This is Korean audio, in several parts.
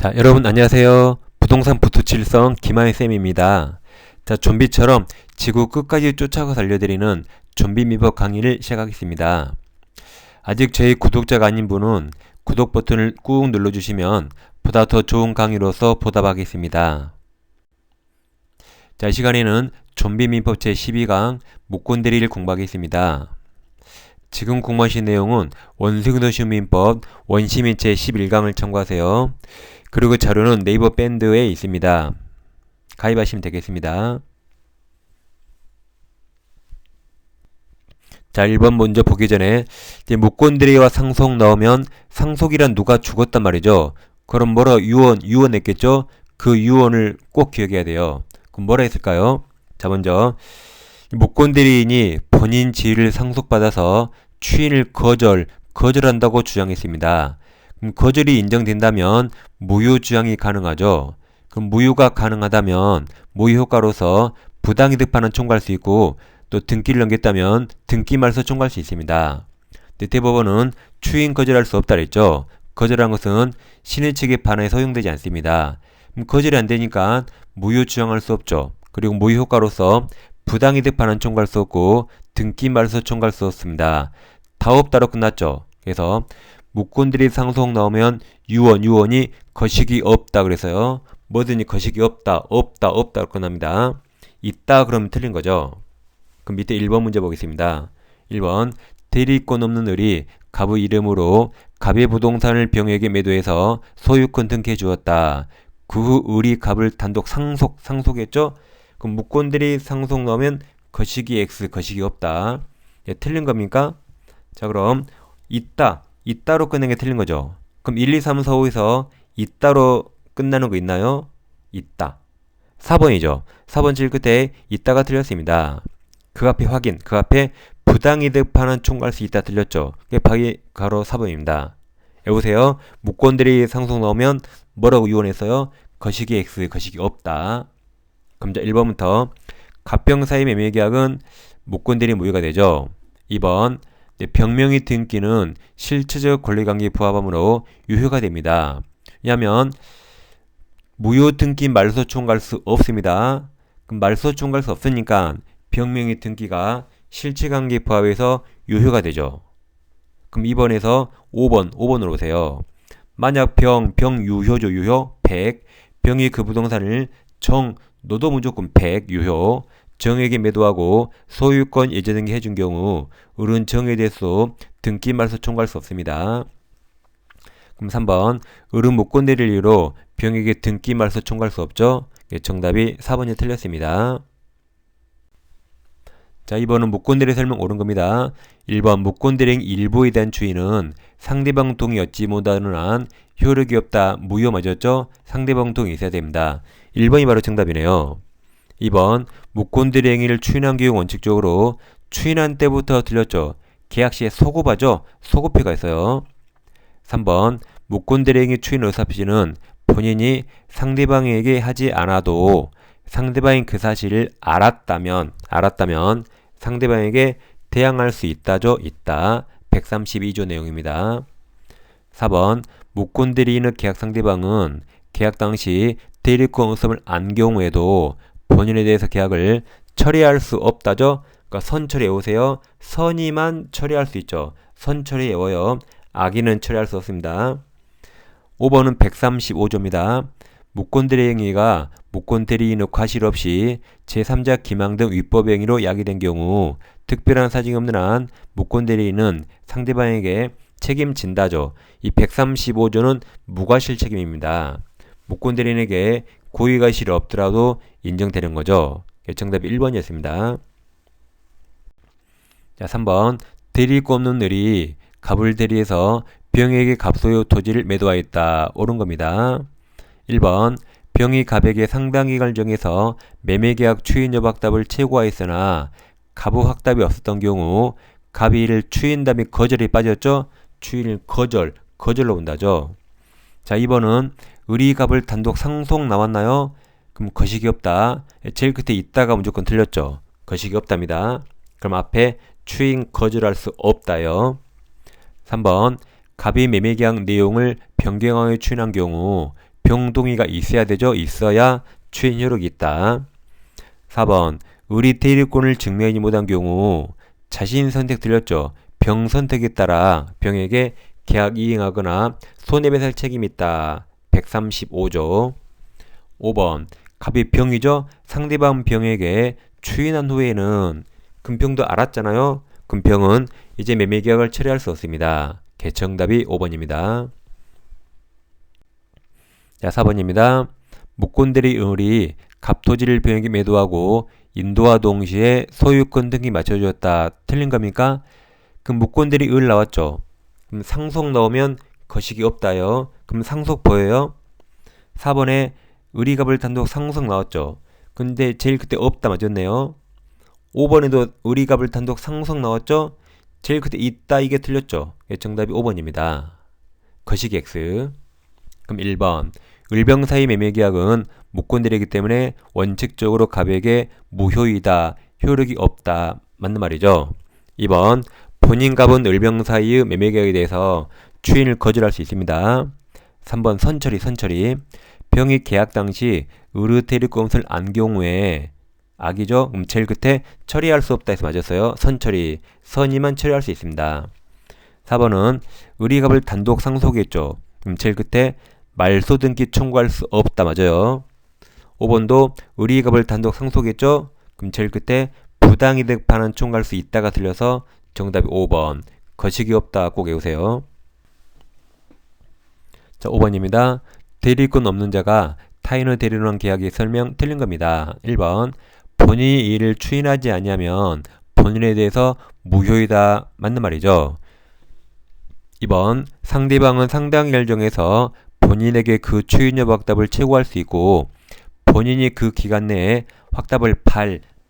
자, 여러분 안녕하세요. 부동산 부투칠성 김하희쌤입니다. 자, 좀비처럼 지구 끝까지 쫓아가 살려드리는 좀비 미법 강의를 시작하겠습니다. 아직 저희 구독자가 아닌 분은 구독 버튼을 꾹 눌러주시면 보다 더 좋은 강의로서 보답하겠습니다. 자, 이 시간에는 좀비 민법 제12강 목곤대리를 공부하겠습니다. 지금 공부하신 내용은 원승도시 민법 원시민 제11강을 참고하세요. 그리고 자료는 네이버 밴드에 있습니다. 가입하시면 되겠습니다. 자, 1번 먼저 보기 전에 목곤드레이와 상속 나오면 상속이란 누가 죽었단 말이죠. 그럼 뭐라 유언 했겠죠? 그 유언을 꼭 기억해야 돼요. 그럼 뭐라 했을까요? 자, 먼저 목곤드레인이 본인 지위를 상속받아서 추인을 거절한다고 주장했습니다. 그럼 거절이 인정된다면 무효주장이 가능하죠. 그럼 무효가 가능하다면 무효효과로서 부당이득판은 청구할 수 있고 또 등기를 넘겼다면 등기말소 청구할 수 있습니다. 대법원은 추인 거절할 수 없다 그랬죠. 거절한 것은 신의 측의 반환에 허용되지 않습니다. 그럼 거절이 안 되니까 무효주장할 수 없죠. 그리고 무효효과로서 부당이득판은 청구할 수 없고 등기말소 청구할 수 없습니다. 다 없다로 끝났죠. 그래서 목곤들이 상속 나오면 유언이 거식이 없다 그래서요. 뭐든지 거식이 없다로 끝납니다. 있다 그러면 틀린 거죠. 그럼 밑에 1번 문제 보겠습니다. 1번 대리권 없는 을이 갑의 이름으로 갑의 부동산을 병에게 매도해서 소유권 등기해 주었다. 그 후 을이 갑을 단독 상속했죠? 그럼 목곤들이 상속 나오면 거식이 X, 거식이 없다. 예, 틀린 겁니까? 자, 그럼 있다로 끝낸 게 틀린 거죠. 그럼 1, 2, 3, 4, 5에서 있다로 끝나는 거 있나요? 있다. 4번이죠. 4번 질 끝에 있다가 틀렸습니다. 그 앞에 확인, 그 앞에 부당이득 판은 청구할 수 있다 틀렸죠. 그게 바로 4번입니다. 여보세요? 목권들이 상속 나오면 뭐라고 유언했어요? 거식이 X, 거식이 없다. 그럼 자 1번부터 갑병 사이 매매 계약은 목권들이 무효가 되죠. 2번 병명의 등기는 실체적 권리관계에 부합하므로 유효가 됩니다. 왜냐하면 무효 등기 말소 청구할 수 없습니다. 그럼 말소 청구할 수 없으니까 병명의 등기가 실체관계에 부합해서 유효가 되죠. 그럼 2번에서 5번으로 오세요. 만약 병유효죠. 유효 100. 병이 그 부동산을 너도 무조건 100 유효 정에게 매도하고 소유권 예제 등기 해준 경우 을은 정에 대해서 등기 말소 청구할 수 없습니다. 그럼 3번 을은 목권대리를 이유로 병에게 등기 말소 청구할 수 없죠. 정답이 4번이 틀렸습니다. 자, 2번은 목권대리 설명 옳은 겁니다. 1번 목권대리 일부에 대한 추인은 상대방 동의 얻지 못하는 한 효력이 없다. 무효 맞았죠? 상대방 동의 있어야 됩니다. 1번이 바로 정답이네요. 2번 목권대리 행위를 추인한 경우 원칙적으로 추인한 때부터 틀렸죠. 계약 시에 소급하죠. 소급표가 있어요. 3번 목권대리 행위 추인 의사표시는 본인이 상대방에게 하지 않아도 상대방이 그 사실을 알았다면 상대방에게 대항할 수 있다죠. 있다. 132조 내용입니다. 4번 목권대리인의 계약 상대방은 계약 당시 대리권 의섭을 안 경우에도 본인에 대해서 계약을 처리할 수 없다죠. 그러니까 선처리 외우세요. 선의만 처리할 수 있죠. 선처리 외워요. 악의는 처리할 수 없습니다. 5번은 135조입니다. 목권대리 행위가 목권대리인의 과실 없이 제3자 기망 등 위법 행위로 야기된 경우 특별한 사정이 없는 한 목권대리인은 상대방에게 책임진다죠. 이 135조는 무과실 책임입니다. 목권대리인에게 고의과실이 없더라도 인정되는 거죠. 정답이 1번이었습니다. 자, 3번 대리권 없는 을이 갑을 대리해서 병에게 갑소유 토지를 매도하였다. 옳은 겁니다. 1번 병이 갑에게 상당 기간을 정해서 매매계약 추인 여부 확답을 최고화했으나 갑의 확답이 없었던 경우 갑이 이를 추인다 및 거절에 빠졌죠. 추인을 거절로 본다죠. 자, 2번은 을이 갑을 단독 상속 나왔나요? 그럼 거식이 없다. 제일 끝에 있다가 무조건 틀렸죠. 거식이 없답니다. 그럼 앞에 추인 거절할 수 없다요. 3번 갑이 매매계약 내용을 변경하여 추인한 경우 병동의가 있어야 되죠. 있어야 추인 효력이 있다. 4번 의리 대리권을 증명하지 못한 경우 자신 선택 들렸죠. 병 선택에 따라 병에게 계약 이행하거나 손해배상 책임이 있다. 135조. 5번 갑이 병이죠. 상대방 병에게 추인한 후에는 금병도 알았잖아요. 금병은 이제 매매계약을 처리할 수 없습니다. 개정답이 5번입니다. 자, 4번입니다. 무권대리 을이 갑토지를 병에게 매도하고 인도와 동시에 소유권 등기 맞춰주었다. 틀린 겁니까? 그럼 무권대리 을 나왔죠. 그럼 상속 나오면 거식이 없다요. 그럼 상속 보여요? 4번에 을이 갑을 단독 상속 나왔죠. 근데 제일 그때 없다 맞았네요. 5번에도 을이 갑을 단독 상속 나왔죠. 제일 그때 있다 이게 틀렸죠. 정답이 5번입니다. 거식 X. 그럼 1번 을병 사이 매매계약은 무권대리이기 때문에 원칙적으로 갑에게 무효이다. 효력이 없다. 맞는 말이죠. 2번 본인 갑은 을병 사이의 매매계약에 대해서 추인을 거절할 수 있습니다. 3번 선처리. 병이 계약 당시 을의 대리권을 안 경우에 악이죠. 그럼 제일 끝에 처리할 수 없다 해서 맞았어요. 선처리. 선이만 처리할 수 있습니다. 4번은 을이 갑을 단독 상속했죠. 그럼 제일 끝에 말소 등기 청구할 수 없다 맞아요. 5번도 을이 갑을 단독 상속했죠. 그럼 제일 끝에 부당이득 반환 청구할 수 있다가 틀려서 정답이 5번. 거식이 없다 꼭 외우세요. 자, 5번입니다. 대리권 없는 자가 타인의 대리로 한 계약의 설명 틀린 겁니다. 1번 본인이 이 일을 추인하지 아니하면 본인에 대해서 무효이다. 맞는 말이죠. 2번 상대방은 상대방 결정해서 본인에게 그 추인 여부 확답을 최고할 수 있고 본인이 그 기간 내에 확답을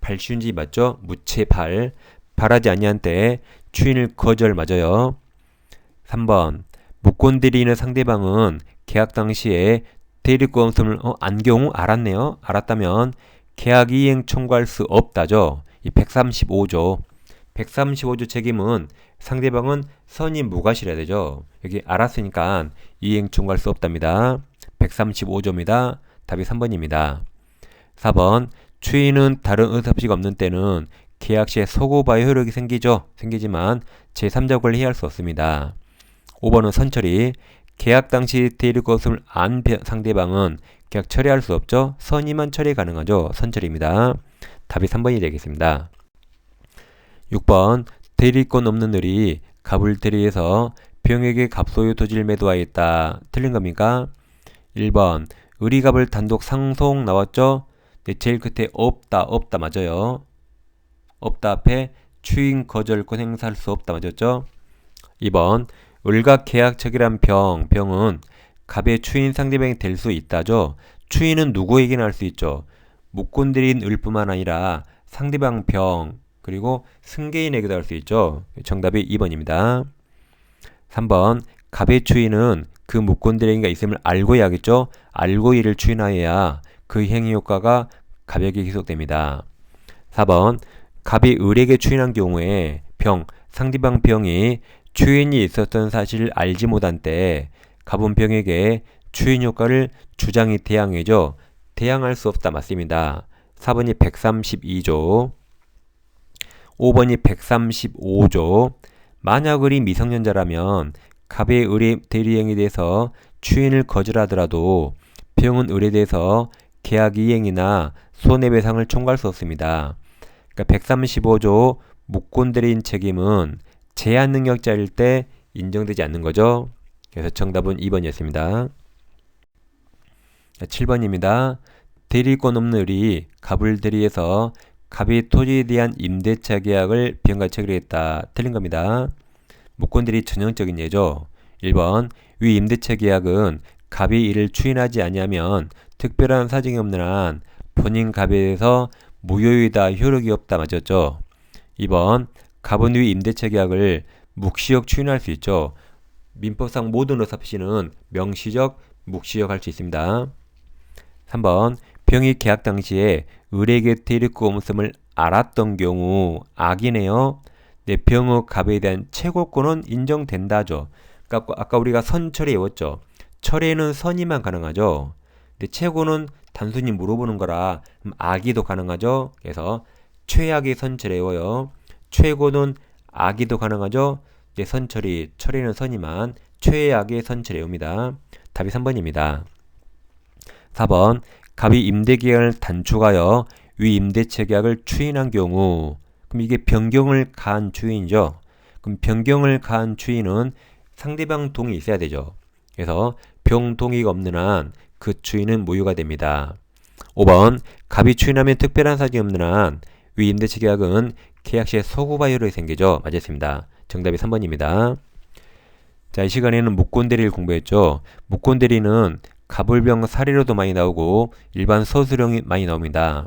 발시운지 맞죠? 무채 발하지 아니한 때에 추인을 거절 맞아요. 3번 무권대리인의 상대방은 계약 당시에 대리권금을 안 경우 알았네요. 알았다면 계약 이행 청구할 수 없다죠. 이 135조. 135조 책임은 상대방은 선임 무과실해야 되죠. 여기 알았으니까 이행 청구할 수 없답니다. 135조입니다. 답이 3번입니다. 4번 추인은 다른 의사표시가 없는 때는 계약 시에 소고바의 효력이 생기지만 제3자 권리 해할 수 없습니다. 5번은 선처리. 계약 당시 대리권을 안 상대방은 계약 처리할 수 없죠. 선임만 처리 가능하죠. 선처리입니다. 답이 3번이 되겠습니다. 6번 대리권 없는 을이 갑을 대리해서 병에게 갑소유 토지를 매도하였다. 틀린 겁니까? 1번 을이 갑을 단독 상속 나왔죠. 네, 제일 끝에 없다 맞아요. 없다 앞에 추인 거절권 행사할 수 없다 맞았죠. 2번 을과 계약 체결한 병은 갑의 추인 상대방이 될 수 있다죠. 추인은 누구에게나 할 수 있죠. 무권대리인 을뿐만 아니라 상대방 병 그리고 승계인에게도 할 수 있죠. 정답이 2번입니다. 3번 갑의 추인은 그 무권대리인가 있음을 알고 해야겠죠. 알고 이를 추인하여야 그 행위 효과가 갑에게 계속됩니다. 4번 갑이 을에게 추인한 경우에 상대방 병이 추인이 있었던 사실을 알지 못한 때 갑은 병에게 추인 효과를 주장이 대항해죠. 대항할 수 없다 맞습니다. 4번이 132조 5번이 135조 만약 을이 미성년자라면 갑의 을의 대리행위에 대해서 추인을 거절하더라도 병은 을에 대해서 계약 이행이나 손해배상을 청구할 수 없습니다. 그러니까 135조 무권대리인 책임은 제한 능력자일 때 인정되지 않는 거죠. 그래서 정답은 2번이었습니다. 7번입니다. 대리권 없는 을이 갑을 대리해서 갑이 토지에 대한 임대차 계약을 병과 체결했다. 틀린 겁니다. 무권대리 전형적인 예죠. 1번 위 임대차 계약은 갑이 이를 추인하지 아니하면 특별한 사정이 없는 한 본인 갑에 대해서 무효이다. 효력이 없다. 맞았죠. 2번 갑은 위 임대차 계약을 묵시적 추인할 수 있죠. 민법상 모든 의사표시는 명시적, 묵시적 할 수 있습니다. 3번 병이 계약 당시에 을에게 대리권 없음을 알았던 경우 악이네요. 내 병의 갑에 대한 최고권은 인정된다죠. 그러니까 아까 우리가 선처리 외웠죠. 철에는 선의만 가능하죠. 근데 최고는 단순히 물어보는 거라 악의도 가능하죠. 그래서 최악의 선철이고요. 최고는 악의도 가능하죠. 이제 선철이 철에는 선의만 최악의 선철이옵니다. 답이 3번입니다. 4번 갑이 임대계약을 단축하여 위 임대차 계약을 추인한 경우 그럼 이게 변경을 가한 추인이죠. 그럼 변경을 가한 추인은 상대방 동의 있어야 되죠. 그래서 병동의가 없는 한 그 추인은 무효가 됩니다. 5번 갑이 추인하면 특별한 사정이 없는 한 위 임대차 계약은 계약 시에 소급화율이 생기죠. 맞았습니다. 정답이 3번입니다. 자, 이 시간에는 무권대리를 공부했죠. 무권대리는 가불병 사례로도 많이 나오고 일반 서술형이 많이 나옵니다.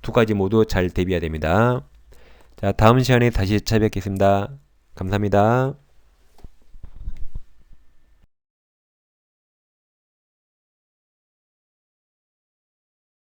두 가지 모두 잘 대비해야 됩니다. 자, 다음 시간에 다시 찾아뵙겠습니다. 감사합니다.